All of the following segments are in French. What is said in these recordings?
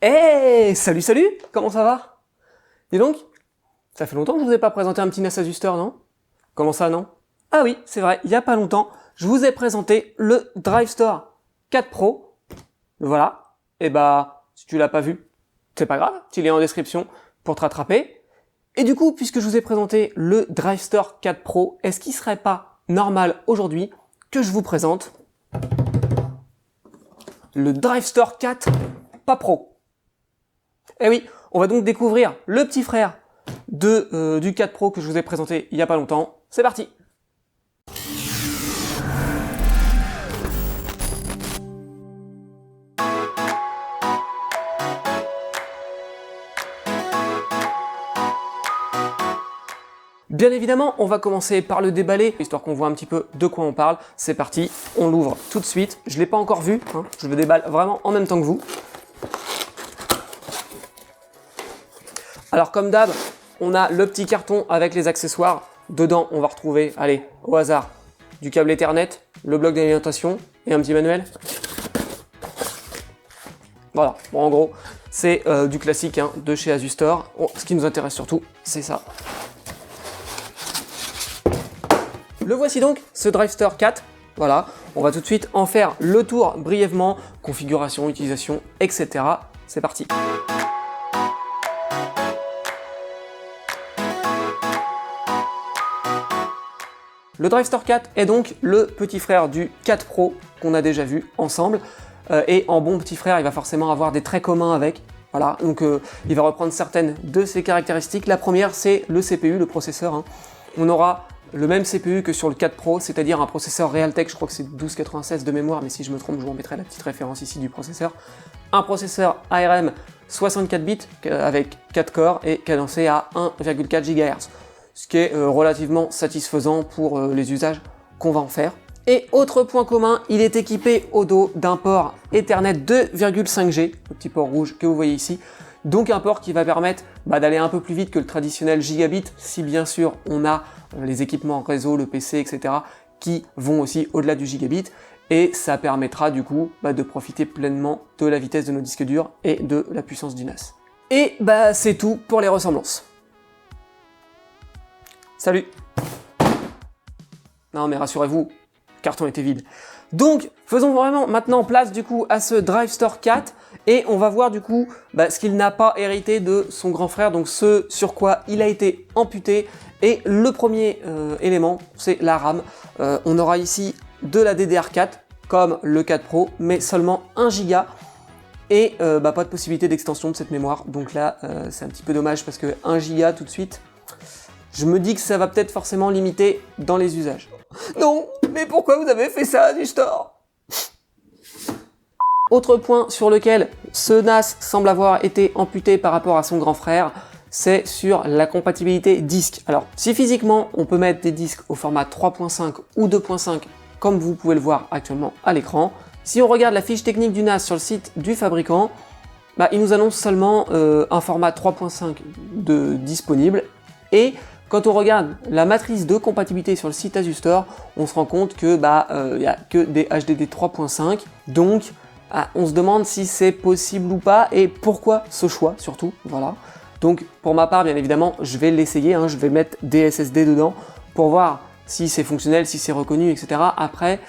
Hey, salut, comment ça va? Dis donc, ça fait longtemps que je vous ai pas présenté un petit NAS Azuster, non? Comment ça, non? Ah oui, c'est vrai, il y a pas longtemps, je vous ai présenté le DriveStor 4 Pro. Voilà, et bah, si tu l'as pas vu, c'est pas grave, il est en description pour te rattraper. Et du coup, puisque je vous ai présenté le DriveStor 4 Pro, est-ce qu'il serait pas normal aujourd'hui que je vous présente le DriveStor 4 pas Pro? Eh oui, on va donc découvrir le petit frère du 4 Pro que je vous ai présenté il y a pas longtemps. C'est parti! Bien évidemment, on va commencer par le déballer, histoire qu'on voit un petit peu de quoi on parle. C'est parti, on l'ouvre tout de suite. Je ne l'ai pas encore vu, hein. Je le déballe vraiment en même temps que vous. Alors comme d'hab, on a le petit carton avec les accessoires. Dedans, on va retrouver, allez, au hasard, du câble Ethernet, le bloc d'alimentation et un petit manuel. Voilà, bon en gros, c'est du classique hein, de chez Azuster. Oh, ce qui nous intéresse surtout, c'est ça. Le voici donc, ce DriveStor 4. Voilà, on va tout de suite en faire le tour brièvement, configuration, utilisation, etc. C'est parti. Le DriveStor 4 est donc le petit frère du 4 Pro qu'on a déjà vu ensemble. Et en bon petit frère, il va forcément avoir des traits communs avec. Voilà, donc il va reprendre certaines de ses caractéristiques. La première, c'est le CPU, le processeur. Hein. On aura le même CPU que sur le 4 Pro, c'est-à-dire un processeur Realtek, je crois que c'est 1296 de mémoire, mais si je me trompe, je vous remettrai la petite référence ici du processeur. Un processeur ARM 64 bits avec 4 corps et cadencé à 1,4 GHz. Ce qui est relativement satisfaisant pour les usages qu'on va en faire. Et autre point commun, il est équipé au dos d'un port Ethernet 2,5G, le petit port rouge que vous voyez ici. Donc un port qui va permettre d'aller un peu plus vite que le traditionnel gigabit, si bien sûr on a les équipements réseau, le PC, etc. qui vont aussi au-delà du gigabit. Et ça permettra du coup de profiter pleinement de la vitesse de nos disques durs et de la puissance du NAS. Et c'est tout pour les ressemblances. Salut! Non mais rassurez-vous, le carton était vide. Donc, faisons vraiment maintenant place du coup à ce DriveStor 4 et on va voir du coup ce qu'il n'a pas hérité de son grand frère, donc ce sur quoi il a été amputé. Et le premier élément, c'est la RAM. On aura ici de la DDR4 comme le 4 Pro, mais seulement 1 Go. Et pas de possibilité d'extension de cette mémoire. Donc là, c'est un petit peu dommage parce que 1 Go tout de suite, je me dis que ça va peut-être forcément limiter dans les usages. Non, mais pourquoi vous avez fait ça, Azuster? Autre point sur lequel ce NAS semble avoir été amputé par rapport à son grand frère, c'est sur la compatibilité disque. Alors, si physiquement, on peut mettre des disques au format 3.5 ou 2.5, comme vous pouvez le voir actuellement à l'écran, si on regarde la fiche technique du NAS sur le site du fabricant, il nous annonce seulement un format 3.5 de disponible. Et quand on regarde la matrice de compatibilité sur le site Azuster, on se rend compte que y a que des HDD 3.5. Donc, on se demande si c'est possible ou pas et pourquoi ce choix surtout. Voilà. Donc, pour ma part, bien évidemment, je vais l'essayer. Hein, je vais mettre des SSD dedans pour voir si c'est fonctionnel, si c'est reconnu, etc. Après,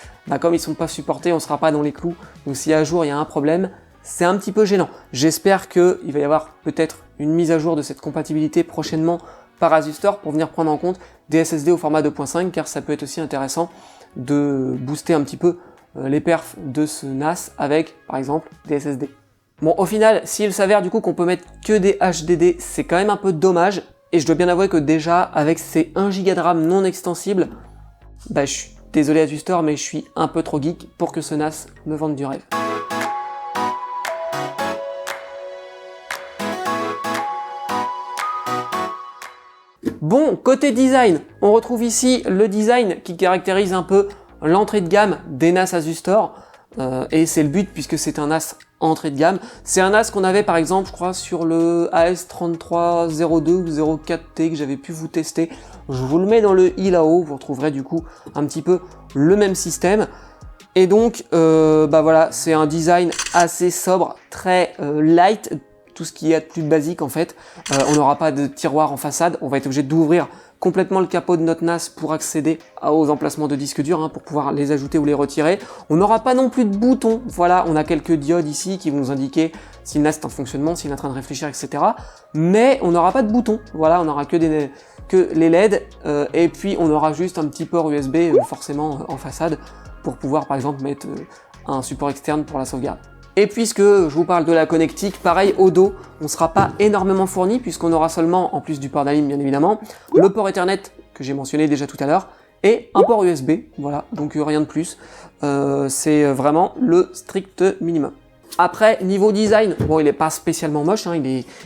comme ils ne sont pas supportés, on ne sera pas dans les clous. Donc, si à jour il y a un problème, c'est un petit peu gênant. J'espère qu'il va y avoir peut-être une mise à jour de cette compatibilité prochainement par Azuster pour venir prendre en compte des SSD au format 2.5 car ça peut être aussi intéressant de booster un petit peu les perfs de ce NAS avec par exemple des SSD. Bon, au final, s'il s'avère du coup qu'on peut mettre que des HDD, c'est quand même un peu dommage et je dois bien avouer que déjà avec ces 1 Go de RAM non extensible, je suis désolé Azuster mais je suis un peu trop geek pour que ce NAS me vende du rêve. Bon, côté design, on retrouve ici le design qui caractérise un peu l'entrée de gamme des NAS Azuster. Et c'est le but puisque c'est un NAS entrée de gamme. C'est un NAS qu'on avait par exemple, je crois, sur le AS3302 ou 04T que j'avais pu vous tester. Je vous le mets dans le i là-haut, vous retrouverez du coup un petit peu le même système. Et donc, bah voilà, c'est un design assez sobre, très light, tout ce qu'il y a de plus basique en fait. On n'aura pas de tiroir en façade, on va être obligé d'ouvrir complètement le capot de notre NAS pour accéder aux emplacements de disques durs, hein, pour pouvoir les ajouter ou les retirer. On n'aura pas non plus de boutons, voilà, on a quelques diodes ici qui vont nous indiquer si le NAS est en fonctionnement, s'il est en train de réfléchir, etc. Mais on n'aura pas de boutons, voilà, on n'aura que les LED, et puis on aura juste un petit port USB forcément en façade, pour pouvoir par exemple mettre un support externe pour la sauvegarde. Et puisque je vous parle de la connectique, pareil au dos, on ne sera pas énormément fourni puisqu'on aura seulement, en plus du port d'ALIM bien évidemment, le port Ethernet que j'ai mentionné déjà tout à l'heure, et un port USB, voilà, donc rien de plus, c'est vraiment le strict minimum. Après, niveau design, bon, il est pas spécialement moche, hein,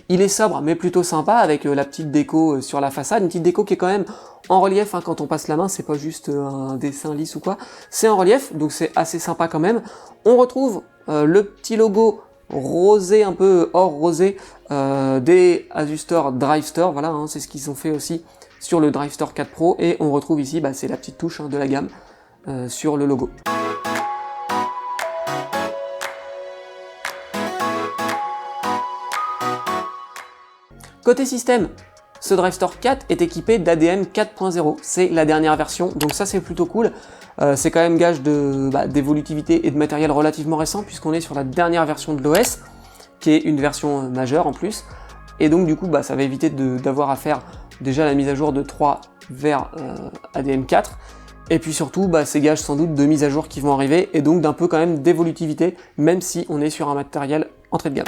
il est sobre, mais plutôt sympa, avec la petite déco sur la façade, une petite déco qui est quand même en relief, hein, quand on passe la main, c'est pas juste un dessin lisse ou quoi, c'est en relief, donc c'est assez sympa quand même. On retrouve le petit logo rosé, un peu or rosé, des Asustor Drive Store, voilà, hein, c'est ce qu'ils ont fait aussi sur le Drive Store 4 Pro, et on retrouve ici, bah, c'est la petite touche de la gamme sur le logo. Côté système, ce Drive Store 4 est équipé d'ADM 4.0, c'est la dernière version, donc ça c'est plutôt cool. C'est quand même gage d'évolutivité et de matériel relativement récent, puisqu'on est sur la dernière version de l'OS, qui est une version majeure en plus, et donc du coup ça va éviter d'avoir à faire déjà la mise à jour de 3 vers ADM 4, et puis surtout c'est gage sans doute de mise à jour qui vont arriver, et donc d'un peu quand même d'évolutivité, même si on est sur un matériel entrée de gamme.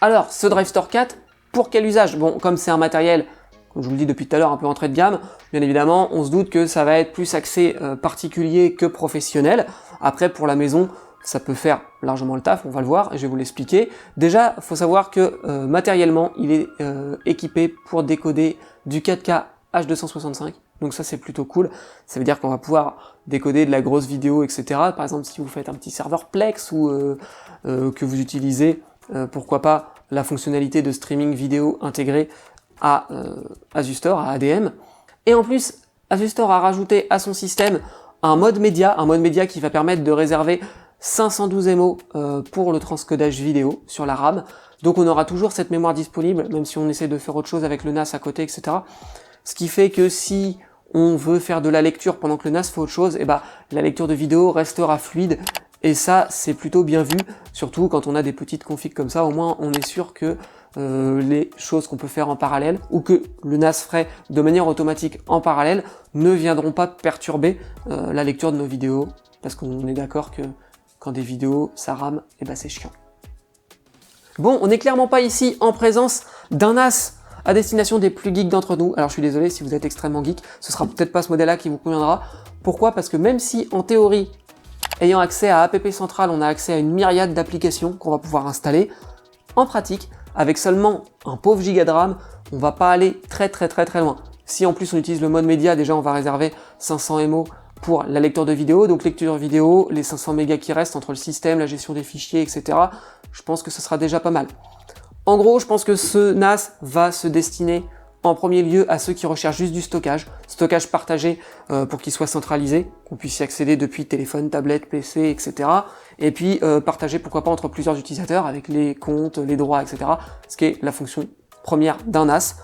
Alors, ce Drive Store 4, pour quel usage? Bon, comme c'est un matériel, comme je vous le dis depuis tout à l'heure, un peu entrée de gamme, bien évidemment, on se doute que ça va être plus axé particulier que professionnel. Après, pour la maison, ça peut faire largement le taf, on va le voir, et je vais vous l'expliquer. Déjà, il faut savoir que matériellement, il est équipé pour décoder du 4K H265, donc ça c'est plutôt cool. Ça veut dire qu'on va pouvoir décoder de la grosse vidéo, etc. Par exemple, si vous faites un petit serveur Plex ou que vous utilisez pourquoi pas la fonctionnalité de streaming vidéo intégrée à Asustor, à ADM. Et en plus, Asustor a rajouté à son système un mode média qui va permettre de réserver 512 MO pour le transcodage vidéo sur la RAM. Donc on aura toujours cette mémoire disponible, même si on essaie de faire autre chose avec le NAS à côté, etc. Ce qui fait que si on veut faire de la lecture pendant que le NAS fait autre chose, et la lecture de vidéo restera fluide. Et ça, c'est plutôt bien vu, surtout quand on a des petites configs comme ça, au moins on est sûr que les choses qu'on peut faire en parallèle, ou que le NAS ferait de manière automatique en parallèle, ne viendront pas perturber la lecture de nos vidéos, parce qu'on est d'accord que quand des vidéos, ça rame, et c'est chiant. Bon, on n'est clairement pas ici en présence d'un NAS à destination des plus geeks d'entre nous. Alors je suis désolé si vous êtes extrêmement geek, ce sera peut-être pas ce modèle-là qui vous conviendra. Pourquoi? Parce que même si en théorie, ayant accès à App Central, on a accès à une myriade d'applications qu'on va pouvoir installer. En pratique, avec seulement un pauvre giga de RAM, on va pas aller très loin. Si en plus on utilise le mode média, déjà on va réserver 500 MO pour la lecture de vidéo, donc lecture vidéo, les 500 mégas qui restent entre le système, la gestion des fichiers, etc. Je pense que ce sera déjà pas mal. En gros, je pense que ce NAS va se destiner en premier lieu à ceux qui recherchent juste du stockage partagé pour qu'il soit centralisé, qu'on puisse y accéder depuis téléphone, tablette, PC, etc. Et puis partagé pourquoi pas entre plusieurs utilisateurs avec les comptes, les droits, etc. Ce qui est la fonction première d'un NAS.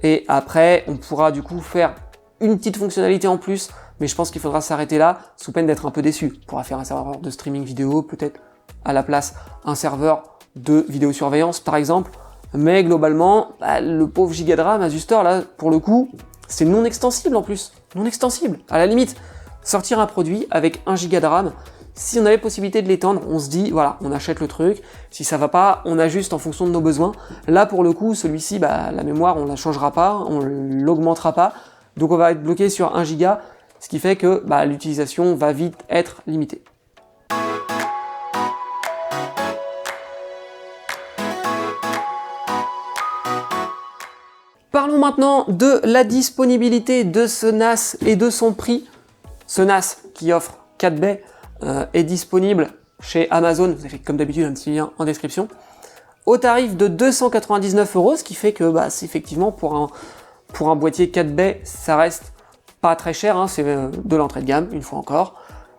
Et après, on pourra du coup faire une petite fonctionnalité en plus, mais je pense qu'il faudra s'arrêter là, sous peine d'être un peu déçu. On pourra faire un serveur de streaming vidéo, peut-être à la place un serveur de vidéosurveillance par exemple. Mais globalement, le pauvre giga de RAM Asustor, là, pour le coup, c'est non extensible en plus. Non extensible. À la limite, sortir un produit avec 1 giga de RAM, si on avait possibilité de l'étendre, on se dit, voilà, on achète le truc. Si ça va pas, on ajuste en fonction de nos besoins. Là, pour le coup, celui-ci, la mémoire, on la changera pas, on l'augmentera pas. Donc on va être bloqué sur 1 giga, ce qui fait que l'utilisation va vite être limitée. Parlons maintenant de la disponibilité de ce NAS et de son prix. Ce NAS qui offre 4 baies est disponible chez Amazon, vous avez comme d'habitude un petit lien en description, au tarif de 299 €, ce qui fait que bah, c'est effectivement pour un boîtier 4 baies, ça reste pas très cher, hein, c'est de l'entrée de gamme, une fois encore.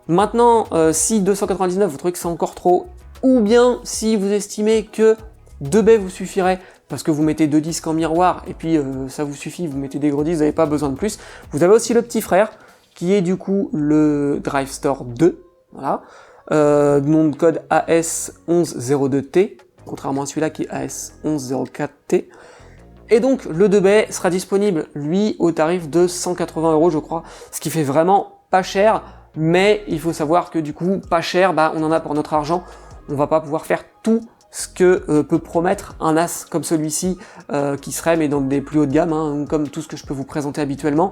Maintenant, si 299 vous trouvez que c'est encore trop, ou bien si vous estimez que 2 baies vous suffirait, parce que vous mettez 2 disques en miroir, et puis ça vous suffit, vous mettez des gros disques, vous n'avez pas besoin de plus. Vous avez aussi le petit frère, qui est du coup le Drive Store 2, voilà, nom de code AS1102T, contrairement à celui-là qui est AS1104T. Et donc le 2 baies sera disponible, lui, au tarif de 180 € je crois, ce qui fait vraiment pas cher, mais il faut savoir que du coup, pas cher, bah, on en a pour notre argent, on va pas pouvoir faire tout ce que peut promettre un NAS comme celui-ci, qui serait mais dans des plus hauts de gamme, hein, comme tout ce que je peux vous présenter habituellement,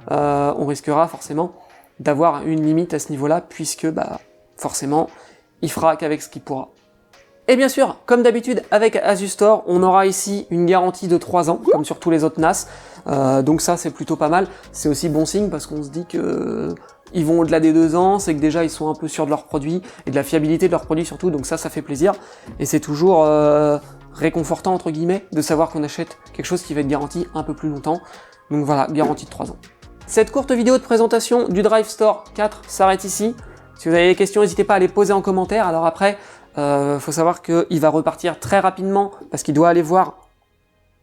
on risquera forcément d'avoir une limite à ce niveau-là, puisque bah, forcément, il fera qu'avec ce qu'il pourra. Et bien sûr, comme d'habitude avec Asus Store, on aura ici une garantie de 3 ans, comme sur tous les autres NAS, donc ça c'est plutôt pas mal, c'est aussi bon signe parce qu'on se dit que ils vont au-delà des 2 ans, c'est que déjà ils sont un peu sûrs de leurs produits, et de la fiabilité de leurs produits surtout, donc ça fait plaisir, et c'est toujours réconfortant entre guillemets, de savoir qu'on achète quelque chose qui va être garanti un peu plus longtemps, donc voilà, garantie de 3 ans. Cette courte vidéo de présentation du Drive Store 4 s'arrête ici. Si vous avez des questions, n'hésitez pas à les poser en commentaire. Alors après, faut savoir qu'il va repartir très rapidement parce qu'il doit aller voir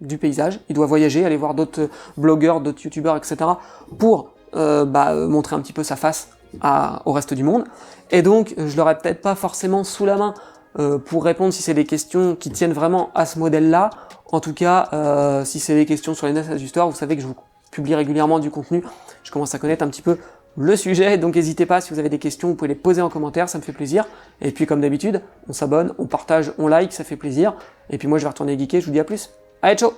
du paysage, il doit voyager, aller voir d'autres blogueurs, d'autres youtubeurs, etc. pour montrer un petit peu sa face au reste du monde. Et donc, je l'aurai peut-être pas forcément sous la main pour répondre si c'est des questions qui tiennent vraiment à ce modèle-là. En tout cas, si c'est des questions sur les NAS Asus Store, vous savez que je vous publie régulièrement du contenu. Je commence à connaître un petit peu le sujet, donc n'hésitez pas, si vous avez des questions, vous pouvez les poser en commentaire, ça me fait plaisir. Et puis comme d'habitude, on s'abonne, on partage, on like, ça fait plaisir. Et puis moi je vais retourner geeker, je vous dis à plus. Allez, ciao!